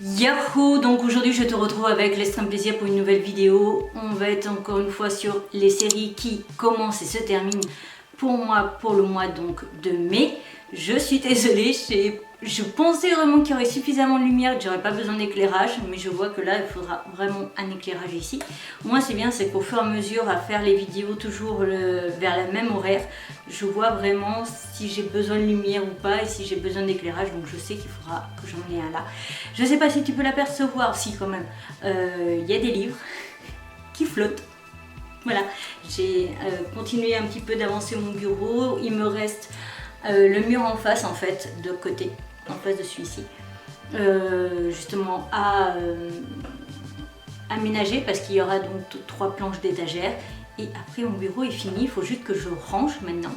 Yahoo! Donc aujourd'hui je te retrouve avec l'extrême plaisir pour une nouvelle vidéo. On va être encore une fois sur les séries qui commencent et se terminent pour moi pour le mois donc de mai. Je suis désolée, je pensais vraiment qu'il y aurait suffisamment de lumière, que j'aurais pas besoin d'éclairage, mais je vois que là il faudra vraiment un éclairage ici. Moi c'est bien, c'est qu'au fur et à mesure à faire les vidéos toujours vers la même horaire, je vois vraiment si j'ai besoin de lumière ou pas et si j'ai besoin d'éclairage, donc je sais qu'il faudra que j'en ai un là. Je sais pas si tu peux l'apercevoir, si quand même, il y a des livres qui flottent. Voilà, j'ai continué un petit peu d'avancer mon bureau, il me reste le mur en face en fait, de côté, en face de celui-ci, justement à aménager parce qu'il y aura donc 3 planches d'étagères et après mon bureau est fini, il faut juste que je range maintenant.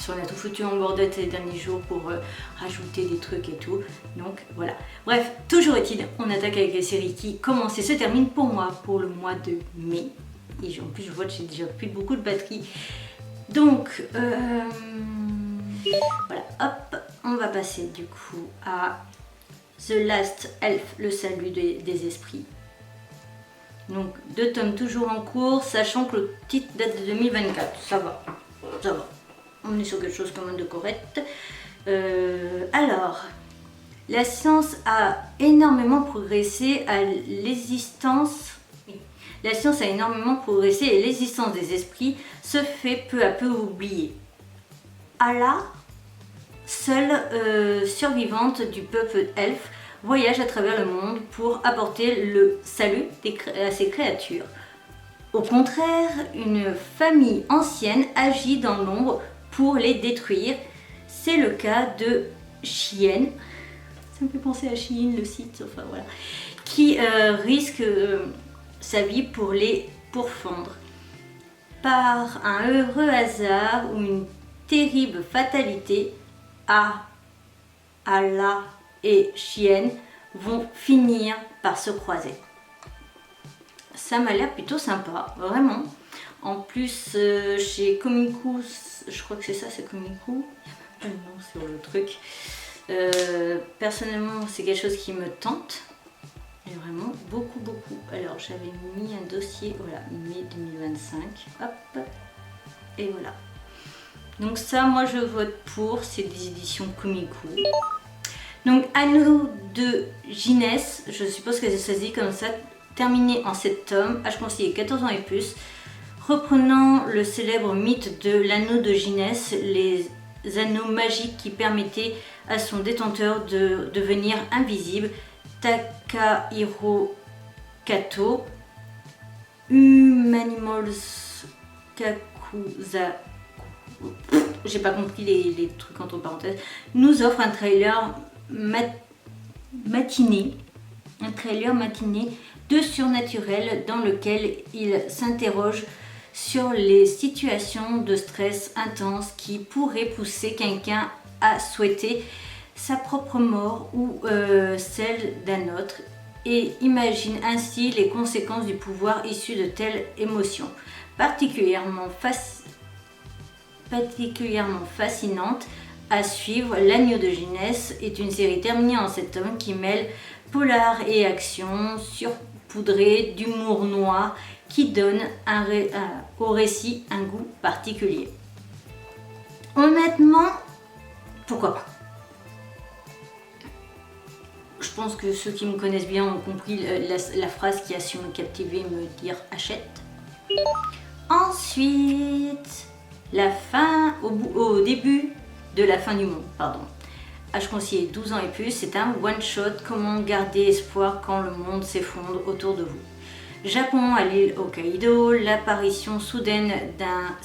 On a tout foutu en bordette ces derniers jours pour rajouter des trucs et tout, donc voilà. Bref, toujours est-il, on attaque avec les séries qui commencent et se terminent pour moi pour le mois de mai. Et en plus je vois que j'ai déjà plus beaucoup de batterie. Donc voilà, hop, on va passer du coup à The Last Elf, le salut des esprits. Donc 2 tomes toujours en cours, sachant que le titre date de 2024, ça va, ça va. On est sur quelque chose quand même de correct. Alors, la science a énormément progressé à l'existence. La science a énormément progressé et l'existence des esprits se fait peu à peu oublier. Allah, seule survivante du peuple elfe, voyage à travers le monde pour apporter le salut à ses créatures. Au contraire, une famille ancienne agit dans l'ombre pour les détruire. C'est le cas de Chien, ça me fait penser à Shein, le site, enfin voilà, qui risque sa vie pour les pourfendre. Par un heureux hasard ou une terrible fatalité, Allah et Chien vont finir par se croiser. Ça m'a l'air plutôt sympa, vraiment. En plus, chez Komiku, je crois que c'est ça, c'est Komiku, il n'y a pas de nom sur le truc. Personnellement, c'est quelque chose qui me tente, mais vraiment beaucoup. Alors, j'avais mis un dossier, voilà, mai 2025, hop, et voilà. Donc ça, moi, je vote pour, c'est des éditions Komiku. Donc, Anneau de Ginès, je suppose que ça se dit comme ça, terminé en 7 tomes, âge conseillé 14 ans et plus. Reprenant le célèbre mythe de l'anneau de Ginès, les anneaux magiques qui permettaient à son détenteur de devenir invisible, Takahiro Kato, Humanimals Kakuza, j'ai pas compris les trucs entre parenthèses, nous offre un trailer matiné de surnaturel dans lequel il s'interroge sur les situations de stress intense qui pourraient pousser quelqu'un à souhaiter sa propre mort ou celle d'un autre et imagine ainsi les conséquences du pouvoir issu de telles émotions. Particulièrement fascinante à suivre, L'Agneau de Ginès est une série terminée en 7 tomes qui mêle polar et action surpoudré d'humour noir qui donne au récit un goût particulier. Honnêtement, pourquoi pas? Je pense que ceux qui me connaissent bien ont compris la phrase qui a su me captiver, me dire achète. Ensuite, au début de la fin du monde, pardon. Âge conseillé 12 ans et plus, c'est un one-shot, comment garder espoir quand le monde s'effondre autour de vous. Japon à l'île Hokkaido, l'apparition soudaine d'un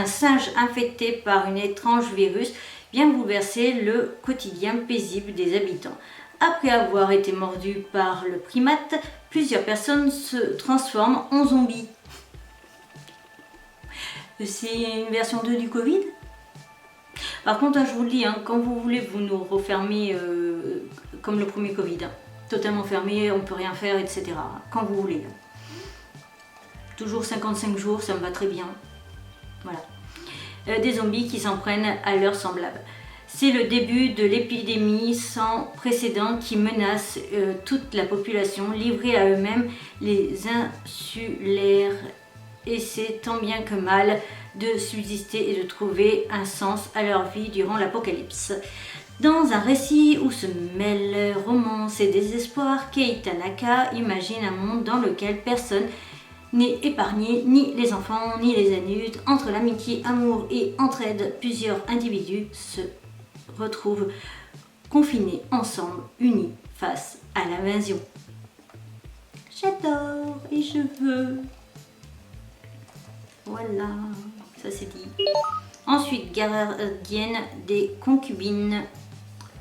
singe infecté par un étrange virus vient bouleverser le quotidien paisible des habitants. Après avoir été mordus par le primate, plusieurs personnes se transforment en zombies. C'est une version 2 du Covid. Par contre, je vous le dis, hein, quand vous voulez, vous nous refermez comme le premier Covid. Hein. Totalement fermé, on ne peut rien faire, etc. Quand vous voulez. Toujours 55 jours, ça me va très bien. Voilà. Des zombies qui s'en prennent à leurs semblables. C'est le début de l'épidémie sans précédent qui menace toute la population, livrée à eux-mêmes. Les insulaires essaient tant bien que mal de subsister et de trouver un sens à leur vie durant l'apocalypse. Dans un récit où se mêlent romance et désespoir, Kei Tanaka imagine un monde dans lequel personne n'est épargné, ni les enfants, ni les adultes. Entre l'amitié, amour et entraide, plusieurs individus se retrouvent confinés ensemble, unis face à l'invasion. J'adore et je veux. Voilà, ça c'est dit. Ensuite, Gardienne des concubines,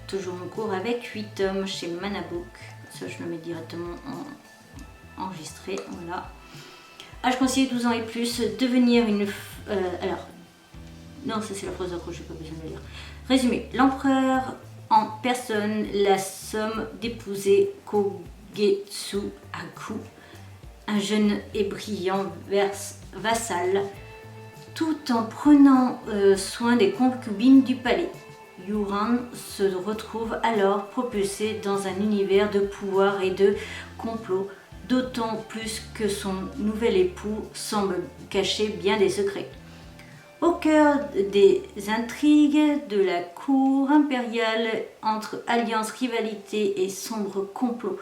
toujours en cours avec 8 tomes chez Manabook. Ça, je le mets directement en enregistré. Voilà. Âge conseillé 12 ans et plus. Devenir une. Alors. Non, ça c'est la phrase d'accroche, j'ai pas besoin de lire. Résumé. L'empereur en personne, la somme d'épouser Kogetsu Aku, un jeune et brillant vassal, tout en prenant soin des concubines du palais. Yuran se retrouve alors propulsé dans un univers de pouvoir et de complot, d'autant plus que son nouvel époux semble cacher bien des secrets. Au cœur des intrigues de la cour impériale, entre alliance, rivalité et sombre complot,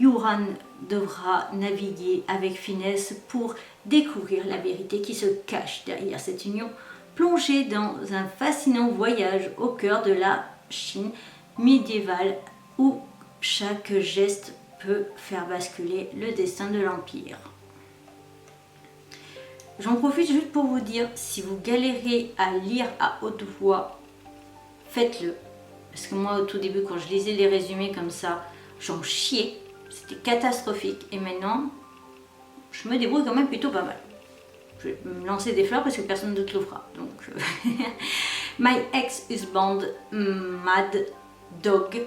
Yuran devra naviguer avec finesse pour découvrir la vérité qui se cache derrière cette union, plongé dans un fascinant voyage au cœur de la Chine médiévale où chaque geste peut faire basculer le destin de l'Empire. J'en profite juste pour vous dire, si vous galérez à lire à haute voix, faites-le. Parce que moi, au tout début, quand je lisais les résumés comme ça, j'en chiais. C'était catastrophique. Et maintenant, je me débrouille quand même plutôt pas mal. Je vais me lancer des fleurs parce que personne d'autre le fera. Donc, My Ex-Husband Mad Dog.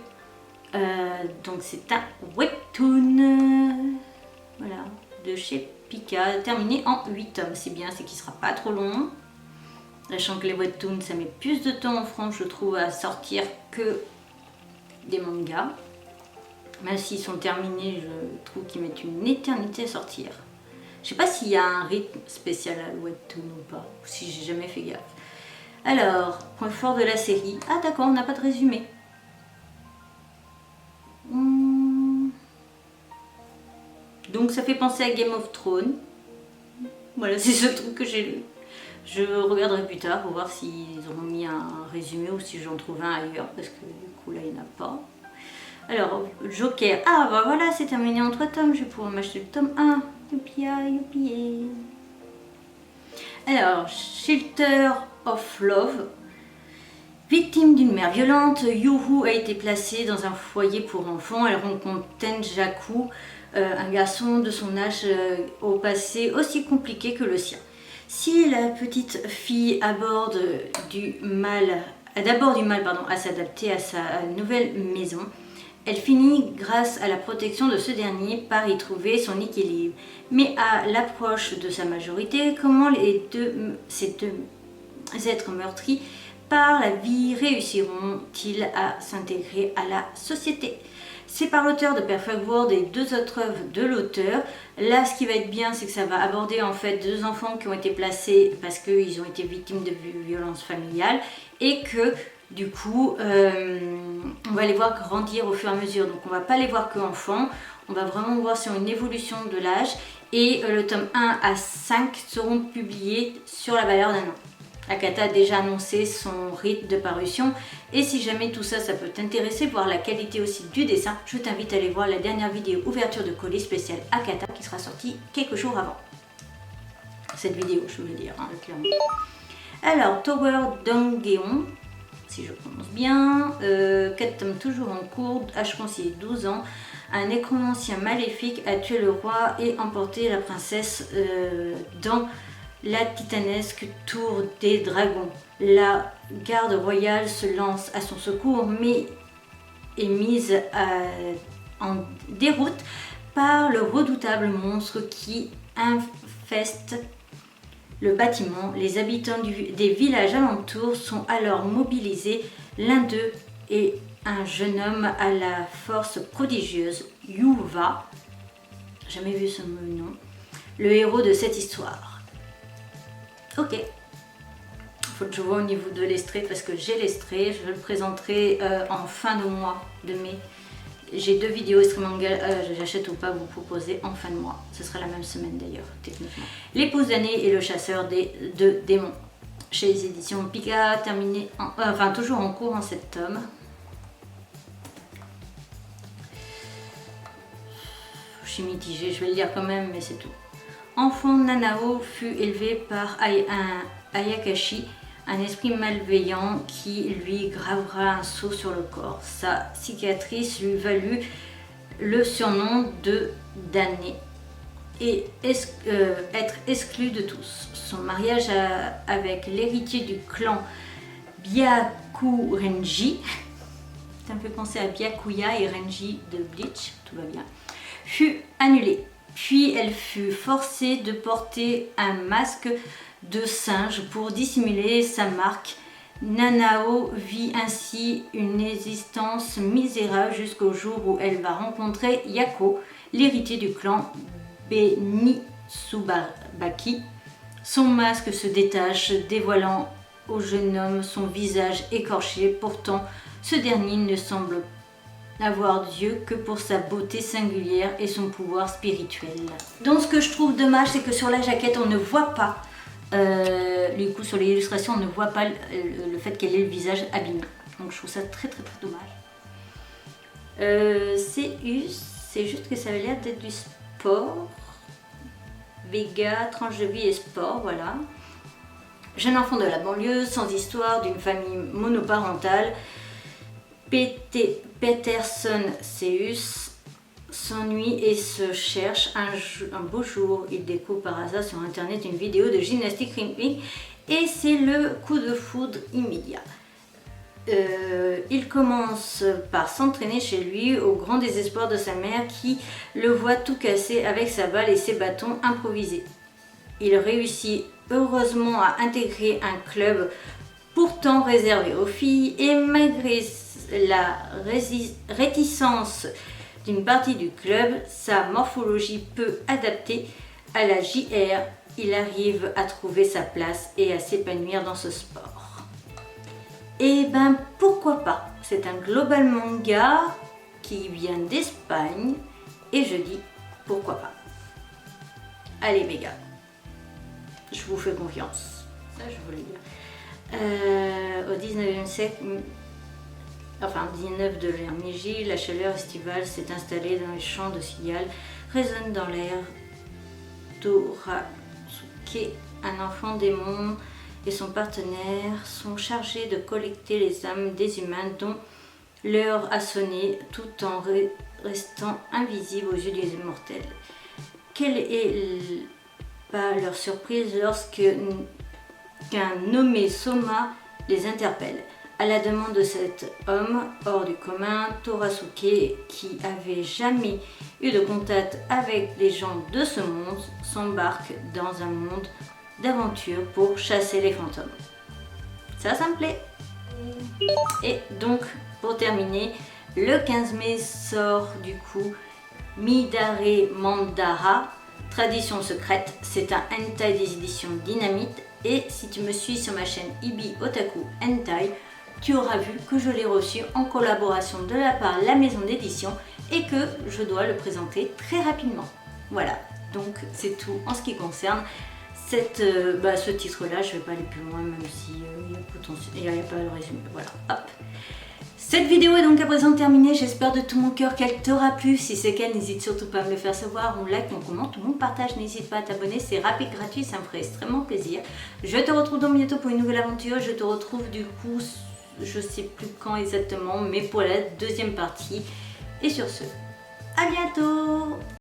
Donc c'est un webtoon. Voilà, de chez Pika, terminé en 8 tomes. C'est bien, c'est qu'il ne sera pas trop long. Sachant que les webtoons, ça met plus de temps en France, je trouve, à sortir que des mangas. Même s'ils sont terminés, je trouve qu'ils mettent une éternité à sortir. Je sais pas s'il y a un rythme spécial à webtoon ou pas, ou si j'ai jamais fait gaffe. Alors, point fort de la série. Ah d'accord, on n'a pas de résumé. Donc ça fait penser à Game of Thrones. Voilà, c'est ce truc que j'ai lu. Je regarderai plus tard pour voir s'ils auront mis un résumé ou si j'en trouve un ailleurs, parce que du coup là il n'y en a pas. Alors, Joker. Ah bah voilà, c'est terminé en 3 tomes, je vais pouvoir m'acheter le tome 1. Youpi, youpi. Alors, Shelter of Love. Victime d'une mère violente, Yuhu a été placée dans un foyer pour enfants. Elle rencontre Tenjaku, un garçon de son âge au passé aussi compliqué que le sien. Si la petite fille d'abord du mal à s'adapter à sa nouvelle maison, elle finit, grâce à la protection de ce dernier, par y trouver son équilibre. Mais à l'approche de sa majorité, comment ces deux êtres meurtris par la vie réussiront-ils à s'intégrer à la société? C'est par l'auteur de Perfect World et 2 autres œuvres de l'auteur. Là, ce qui va être bien, c'est que ça va aborder en fait 2 enfants qui ont été placés parce qu'ils ont été victimes de violences familiales et que du coup, on va les voir grandir au fur et à mesure. Donc, on va pas les voir que enfants, on va vraiment voir sur une évolution de l'âge. Et le tome 1 à 5 seront publiés sur la valeur d'un an. Akata a déjà annoncé son rythme de parution et si jamais tout ça, ça peut t'intéresser, voir la qualité aussi du dessin, je t'invite à aller voir la dernière vidéo ouverture de colis spécial Akata qui sera sortie quelques jours avant cette vidéo, je veux dire, hein, clairement. Alors, Tower Dongeon, si je prononce bien, 4 tomes toujours en cours, âge conseillé 12 ans. Un nécromancien maléfique a tué le roi et emporté la princesse dans la titanesque tour des dragons. La garde royale se lance à son secours mais est mise en déroute par le redoutable monstre qui infeste le bâtiment. Les habitants des villages alentours sont alors mobilisés. L'un d'eux est un jeune homme à la force prodigieuse, Yuva, jamais vu ce nom, le héros de cette histoire. Ok, faut que je vois au niveau de l'extrait parce que j'ai l'extrait, je le présenterai en fin de mois de mai. J'ai 2 vidéos extrêmement j'achète ou pas vous proposer en fin de mois. Ce sera la même semaine d'ailleurs, techniquement. L'épouse d'année et le chasseur de démons. Chez les éditions Pika, terminé, toujours en cours en 7 tomes. Je suis mitigée, je vais le lire quand même, mais c'est tout. Enfant, Nanao fut élevé par Ayakashi, un esprit malveillant qui lui gravera un sceau sur le corps. Sa cicatrice lui valut le surnom de damné et être exclu de tous. Son mariage avec l'héritier du clan Byakurenji, ça me fait penser à Byakuya et Renji de Bleach, tout va bien, fut annulé. Puis elle fut forcée de porter un masque de singe pour dissimuler sa marque. Nanao vit ainsi une existence misérable jusqu'au jour où elle va rencontrer Yako, l'héritier du clan Benitsubaki. Son masque se détache, dévoilant au jeune homme son visage écorché. Pourtant, ce dernier ne semble n'avoir Dieu que pour sa beauté singulière et son pouvoir spirituel. Donc ce que je trouve dommage, c'est que sur la jaquette, on ne voit pas, du coup sur les illustrations, on ne voit pas le fait qu'elle ait le visage abîmé. Donc je trouve ça très dommage. C'est juste que ça avait l'air d'être du sport. Vega, tranche de vie et sport, voilà. Jeune enfant de la banlieue, sans histoire, d'une famille monoparentale, Peterson Seus s'ennuie et se cherche. Un beau jour, il découvre par hasard sur internet une vidéo de gymnastique rythmique et c'est le coup de foudre immédiat. Il commence par s'entraîner chez lui au grand désespoir de sa mère qui le voit tout casser avec sa balle et ses bâtons improvisés. Il réussit heureusement à intégrer un club pourtant réservé aux filles et malgré la réticence d'une partie du club, sa morphologie peu adaptée à la JR, il arrive à trouver sa place et à s'épanouir dans ce sport. Et ben pourquoi pas? C'est un global manga qui vient d'Espagne et je dis pourquoi pas. Allez les gars, je vous fais confiance. Ça je voulais dire. Au 19e siècle, enfin 19 de l'ère Meiji, la chaleur estivale s'est installée dans les champs de cigales, résonne dans l'air. Torasuke, un enfant démon, et son partenaire sont chargés de collecter les âmes des humains dont l'heure a sonné tout en restant invisible aux yeux des immortels. Quelle est pas leur surprise lorsqu'un nommé Soma les interpelle. À la demande de cet homme hors du commun, Torasuke, qui avait jamais eu de contact avec les gens de ce monde, s'embarque dans un monde d'aventure pour chasser les fantômes. Ça me plaît. Et donc, pour terminer, le 15 mai sort du coup Midare Mandara, Tradition secrète. C'est un hentai des éditions Dynamite. Et si tu me suis sur ma chaîne Ibi Otaku Hentai, tu auras vu que je l'ai reçu en collaboration de la part de la maison d'édition et que je dois le présenter très rapidement. Voilà, donc c'est tout en ce qui concerne ce titre-là. Je ne vais pas aller plus loin, même si il n'y a pas de résumé. Voilà, hop. Cette vidéo est donc à présent terminée. J'espère de tout mon cœur qu'elle t'aura plu. Si c'est le cas, n'hésite surtout pas à me le faire savoir. On like, on commente, on partage. N'hésite pas à t'abonner. C'est rapide, gratuit, ça me ferait extrêmement plaisir. Je te retrouve donc bientôt pour une nouvelle aventure. Je te retrouve du coup, je sais plus quand exactement, mais pour la deuxième partie. Et sur ce, à bientôt!